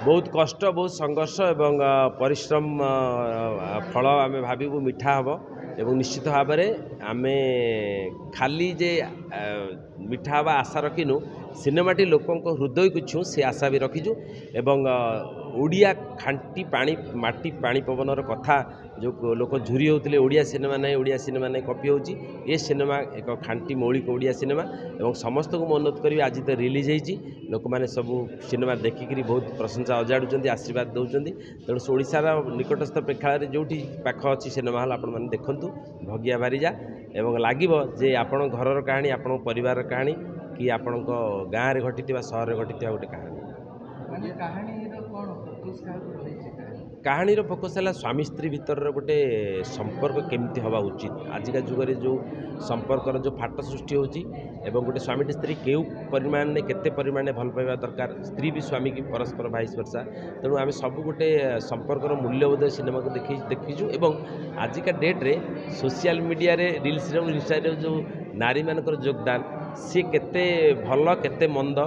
बहुत कष्ट बहुत संघर्ष एवं परिश्रम फल आम भावु मीठा हम एवं निश्चित भाव में आम खाली जे मीठा हवा आशा रखिनु सिनेमाटी लोकों हृदय को छू से आशा भी रखीचु एवं ओडिया खांटी पानी माटी पानी पवन कथा जो लोक झुरी होते ओडिया सिनेमा नहीं कॉपी होची ये सिनेमा एक खांटी मौलिक ओडिया सिनेमा एवं समस्त को अनुरोध करी आज तो रिलीज होती लोक मैंने सब सिनेमा देखिकी बहुत प्रशंसा अजाड़ुंट आशीर्वाद दौरान तेणु ओडिशार निकटस्थ प्रेक्षालय जो पाख अच्छी सिनेमा हल आपण मैंने देखूँ भगिया बारिजा एवं लगे जे आपण घर कहानी आपण परिवार कहानी कि आपण गाँव में घटी सहर में घटी गोटे कहानी कहानी फोकस है स्वामी स्त्री भितर गोटे संपर्क केमती हवा उचित आजिका जुगरे जो संपर्कर जो फाट सृष्टि होची एवं गोटे स्वामी स्त्री केउ परिमाण में केते परिमाण में भल पाइबा दरकार स्त्री भी स्वामी की परस्पर भाइस वर्षा तेणु आम सब गोटे संपर्कर मूल्यबोध सिनेमा को देखीचु एवं आजिका डेट्रे सोशल मीडिया रे रील्स इंस्टा जो नारी मानकर योगदान सी केते भल केते मंद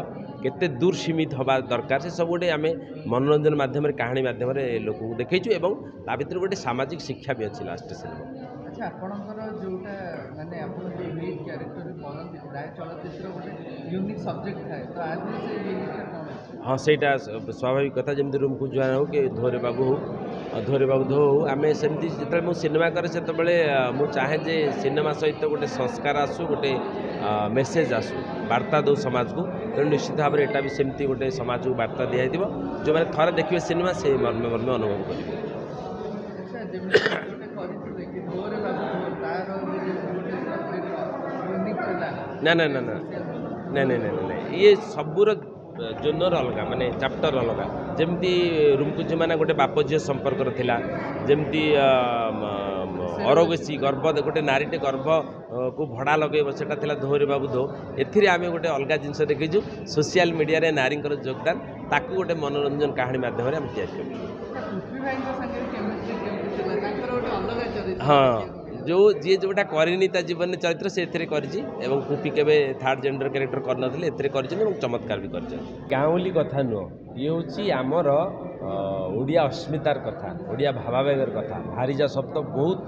केते दूर सीमित हवा दरकार से सब गोटे आम मनोरंजन माध्यम कहानी माध्यम लोक देखीचु एवं ता भीतर गोटे सामाजिक शिक्षा भी अच्छी लास्ट सिनेमा। अच्छा आपणकर जोटा माने आपण जो लीड कैरेक्टर बनती प्राय चलचित्र गोटे यूनिक सब्जेक्ट थाए तो आज से यूनिकटा कोन हाँ सेटा स्वाभाविक कथा जमी रूम को जुआन हो कि धोरे बाबू धो हो आम सेमती जो मुझे सिनेमा करे से मुझे चाहे जे सिनेमा सहित गोटे संस्कार आसू गोटे मेसेज आसू वार्ता दो समाज को तेणु निश्चित भाव में यहाँ भी सेमती गोटे समाज को वार्ता दिखाई जो मैंने थे देखिए सिनेमा से मर्मे मर्मे अनुभव करेंगे। ना ना ना ना ना ना ना ये सबूर जोनर अलग माने चैप्टर अलग जमती रुमकुज माना गोटे बाप झी संपर्क थिला जमती अरगेसी गर्भ गोटे नारीटे गर्भ को भड़ा लगे सेटा थिला धोरे बाबू धो एथिरे आमे गोटे अलग जिनस देखीचु सोशल मीडिया रे नारींकर योगदान ताकू गोटे मनोरंजन कहानी माध्यम रे हम तैयार हाँ जो जी जोटा करनी जीवन में चरित्र से एवं कुपी केवे थर्ड जेंडर कैरेक्टर करना चमत्कार भी कर गाँवली कथा नुह ये हूँ आमर ओडिया अस्मितार कथा ओडिया भावावेगर कथा भारीजा शब्द बहुत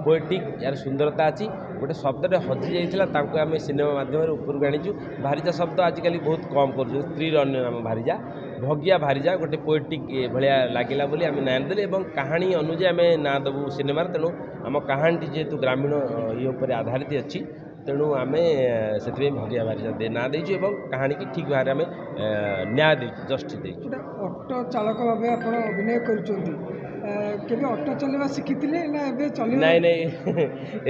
पोएटिक यार सुंदरता अच्छी गोटे शब्द हजि जाता आम सिनेमा माध्यम उपरକୁ आनीचु भारीजा शब्द आजिकल बहुत कम कर स्त्री अन्य नाम भारीजा भगिया भारीजा गोटे पोएटिक भाया लगिला बोली आम ना देले एवं कहानी अनुଯାयी आम ना देवु सिनेमा तेणु आम कहानी जेहेतु ग्रामीण ये उपर आधारित अच्छी तेणु आम से भगिया भारीजा ना देचु एवं कहानी की ठीक भाव आम न्याय दे जस्टिस दे ऑटो चालक भाव आप अभिनय कर ऑटो चलवा शिखी ना चल नाई नाई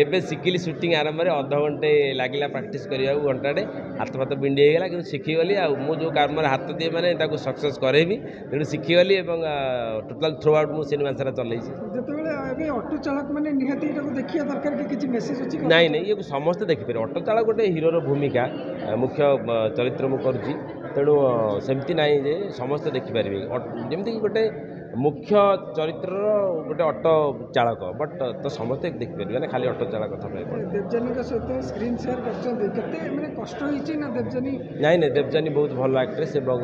एबे शिखिली शूटिंग आरंभ में अध घंटे लगे प्राक्ट करने घंटाटे हाथ फाथ बिंडी होगा कि शिखीगली मु जो काम हाथ दिए मैंने सक्सेस करेबी तेणु शिखीगली टोटाल थ्रू आउट मुझे सिनेमा सारा चल जो ऑटो चालक मैंने निहाती देखिए दरकार कि किसी मेसेज अच्छी नाई नाई ये समस्त देखिपारे ऑटो चालक गोटे हिरोर भूमिका मुख्य चरित्र मु करुँची तेणु सेमती नाई जे समस्त देखिपारे जमीक गोटे मुख्य चरित्र गोटे ऑटो चालक बट तो समस्ते देखिपारे ना खाली ऑटो चालक कथा देवजानी सहित स्क्रीन शेयर करते कष्ट ना देवजानी नाई नाई देवजानी बहुत भल एक्ट्रेस एवं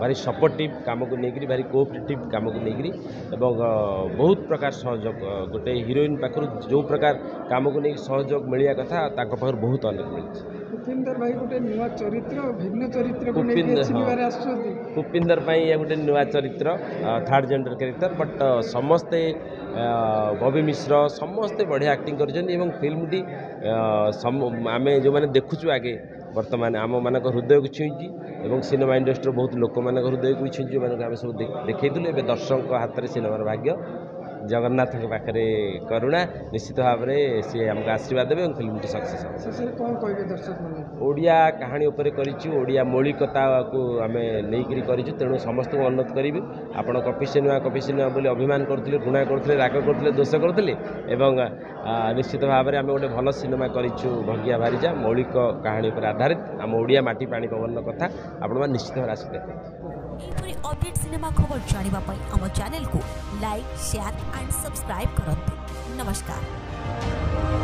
भारी सपोर्टिव काम को लेकर भारी कोऑपरेटिव काम को लेकर बहुत प्रकार सहयोग गोटे हिरोइन पाखर जो प्रकार काम को लेकर सहयोग मिलिया कथा पाखर बहुत अनेक मिली कुपिंदर भाई गोटे नुआ चरित्र भिन्न चरित्र कुपिंदर ये गोटे नुआ चरित्र थर्ड जेंडर कैरेक्टर बट समस्ते बॉबी मिश्र समस्ते बढ़िया एक्टिंग कर फिल्म टी आम जो मैंने देखुचु आगे वर्तमान आम मान हृदय को छुई और सिनेमा इंडस्ट्री बहुत लोक मान हृदय को छुई आम सब देखल दर्शक हाथ में सिनेमार भाग्य जगन्नाथ पाखे करुणा निश्चित भाव में सी आमको आशीर्वाद देवे फिल्म टी सक्सेस कौन कहे दर्शक ओडिया कहानी उपर ओडिया मौलिकता को आम नहीं करूँ तेणु समस्त को अनुरोध करी आपण कॉफी सिनेमा बोली अभिमान करते घृणा करते राग करते दोष करते निश्चित भाव में आम गोटे भल सिनेमा करूँ भगिया भारीजा मौलिक कहानी पर आधारित आम ओडिया माटी पानी पवन कथा आपण निश्चित भाव आसी एपरी अपडेट सिनेमा खबर जानिबा पई हम चैनल को लाइक शेयर एंड सब्सक्राइब करंतु। नमस्कार।